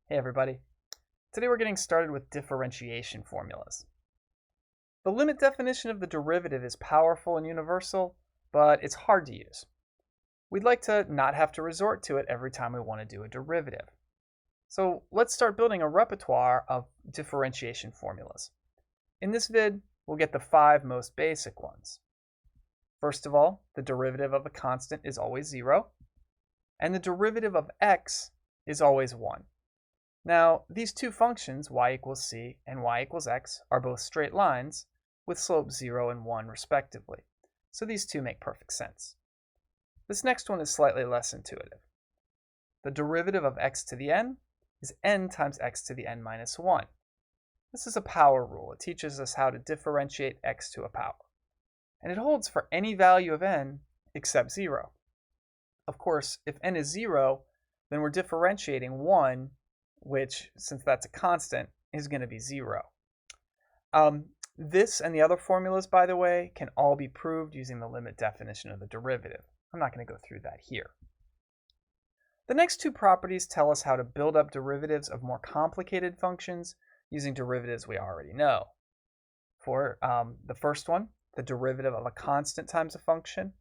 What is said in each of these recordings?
Hey everybody. Today we're getting started with differentiation formulas. The limit definition of the derivative is powerful and universal, but it's hard to use. We'd like to not have to resort to it every time we want to do a derivative. So let's start building a repertoire of differentiation formulas. In this vid, we'll get the 5 most basic ones. First of all, the derivative of a constant is always 0, and the derivative of x is always 1. Now, these two functions, y equals c and y equals x, are both straight lines with slopes 0 and 1 respectively, so these two make perfect sense. This next one is slightly less intuitive. The derivative of x to the n is n times x to the n minus 1. This is a power rule. It teaches us how to differentiate x to a power, and it holds for any value of n except 0. Of course, if n is 0, then we're differentiating 1, which, since that's a constant, is going to be 0. This and the other formulas, by the way, can all be proved using the limit definition of the derivative. I'm not going to go through that here. The next two properties tell us how to build up derivatives of more complicated functions using derivatives we already know. For the first one, the derivative of a constant times a function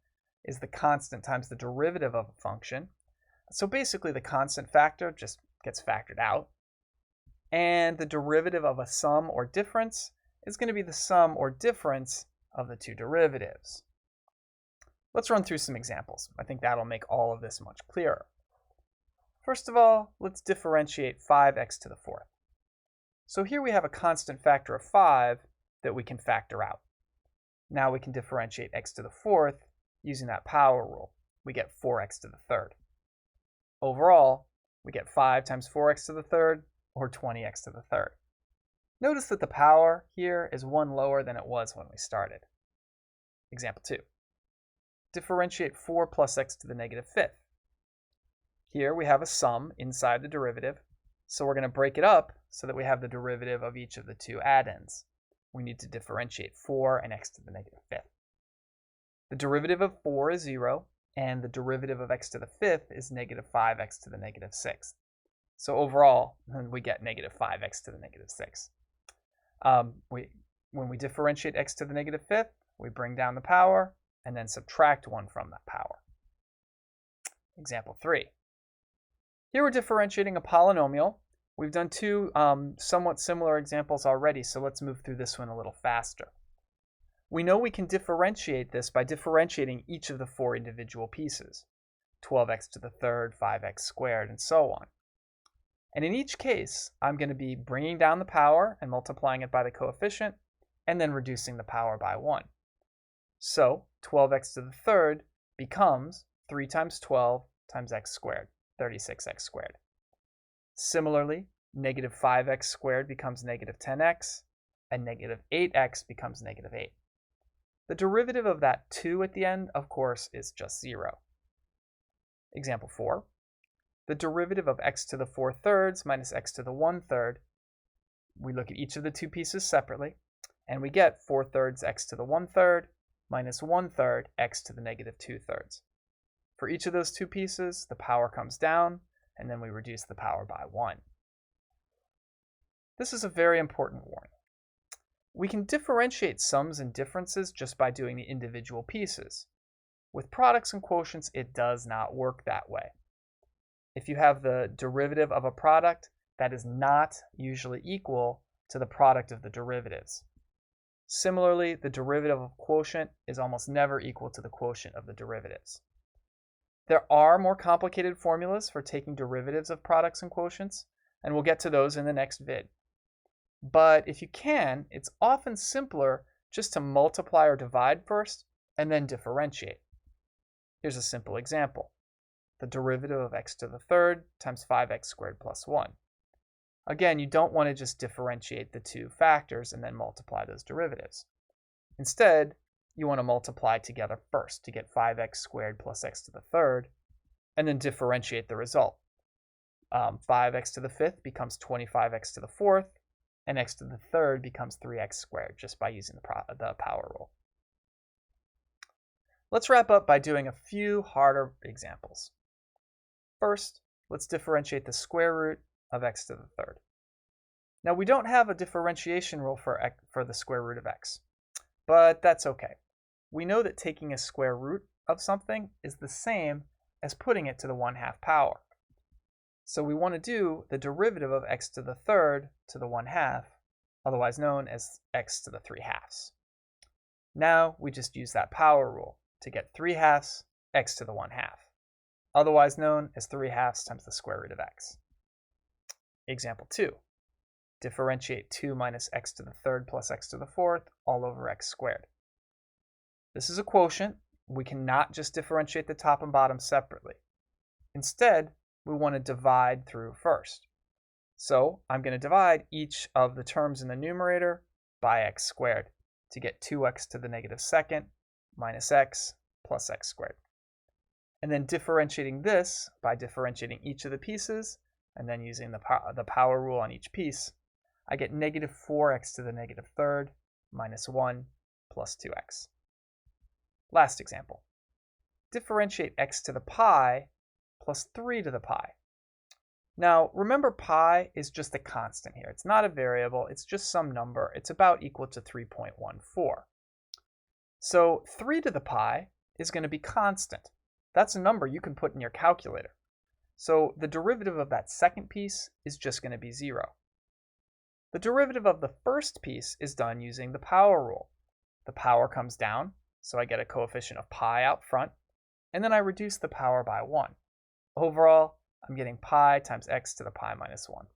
is the constant times the derivative of a function. So basically the constant factor just gets factored out. And the derivative of a sum or difference is going to be the sum or difference of the two derivatives. Let's run through some examples. I think that'll make all of this much clearer. First of all, let's differentiate 5x to the 4th. So here we have a constant factor of 5 that we can factor out. Now we can differentiate x to the 4th using that power rule. We get 4x to the 3rd. Overall, we get 5 times 4x to the 3rd, or 20x to the 3rd. Notice that the power here is 1 lower than it was when we started. Example 2. Differentiate 4 plus x to the negative 5th. Here we have a sum inside the derivative, so we're going to break it up so that we have the derivative of each of the two addends. We need to differentiate 4 and x to the negative 5th. The derivative of 4 is 0, and the derivative of x to the 5th is negative 5x to the negative 6th. So overall, we get negative 5x to the negative 6th. When we differentiate x to the negative 5th, we bring down the power and then subtract 1 from that power. Example 3. Here we're differentiating a polynomial. We've done two somewhat similar examples already, so let's move through this one a little faster. We know we can differentiate this by differentiating each of the 4 individual pieces, 12x to the 3rd, 5x squared, and so on. And in each case, I'm going to be bringing down the power and multiplying it by the coefficient, and then reducing the power by 1. So 12x to the 3rd becomes 3 times 12 times x squared, 36x squared. Similarly, negative 5x squared becomes negative 10x, and negative 8x becomes negative 8. The derivative of that 2 at the end, of course, is just 0. Example 4. The derivative of x to the 4/3 minus x to the 1/3. We look at each of the two pieces separately, and we get 4/3 x to the 1/3 minus 1/3 x to the negative 2/3. For each of those two pieces, the power comes down, and then we reduce the power by 1. This is a very important warning. We can differentiate sums and differences just by doing the individual pieces. With products and quotients, it does not work that way. If you have the derivative of a product, that is not usually equal to the product of the derivatives. Similarly, the derivative of a quotient is almost never equal to the quotient of the derivatives. There are more complicated formulas for taking derivatives of products and quotients, and we'll get to those in the next vid. But if you can, it's often simpler just to multiply or divide first and then differentiate. Here's a simple example. The derivative of x to the 3rd times 5x squared plus 1. Again, you don't want to just differentiate the two factors and then multiply those derivatives. Instead, you want to multiply together first to get 5x squared plus x to the 3rd, and then differentiate the result. 5x to the 5th becomes 25x to the 4th, and x to the 3rd becomes 3x squared just by using the power rule. Let's wrap up by doing a few harder examples. First, let's differentiate the square root of x to the third. Now we don't have a differentiation rule for the square root of x, but that's okay. We know that taking a square root of something is the same as putting it to the 1/2 power. So we want to do the derivative of x to the third to the 1/2, otherwise known as x to the 3/2. Now we just use that power rule to get 3/2 x to the 1/2, otherwise known as 3/2 times the square root of x. Example 2. Differentiate 2 minus x to the third plus x to the fourth all over x squared. This is a quotient. We cannot just differentiate the top and bottom separately. Instead, we want to divide through first. So I'm going to divide each of the terms in the numerator by x squared to get 2x to the negative second minus x plus x squared. And then differentiating this by differentiating each of the pieces and then using the power rule on each piece, I get negative 4x to the negative third minus 1 plus 2x. Last example. Differentiate x to the pi plus 3 to the pi. Now, remember pi is just a constant here. It's not a variable. It's just some number. It's about equal to 3.14. So 3 to the pi is going to be constant. That's a number you can put in your calculator. So the derivative of that second piece is just going to be 0. The derivative of the first piece is done using the power rule. The power comes down, so I get a coefficient of pi out front, and then I reduce the power by 1. Overall, I'm getting pi times x to the pi minus 1.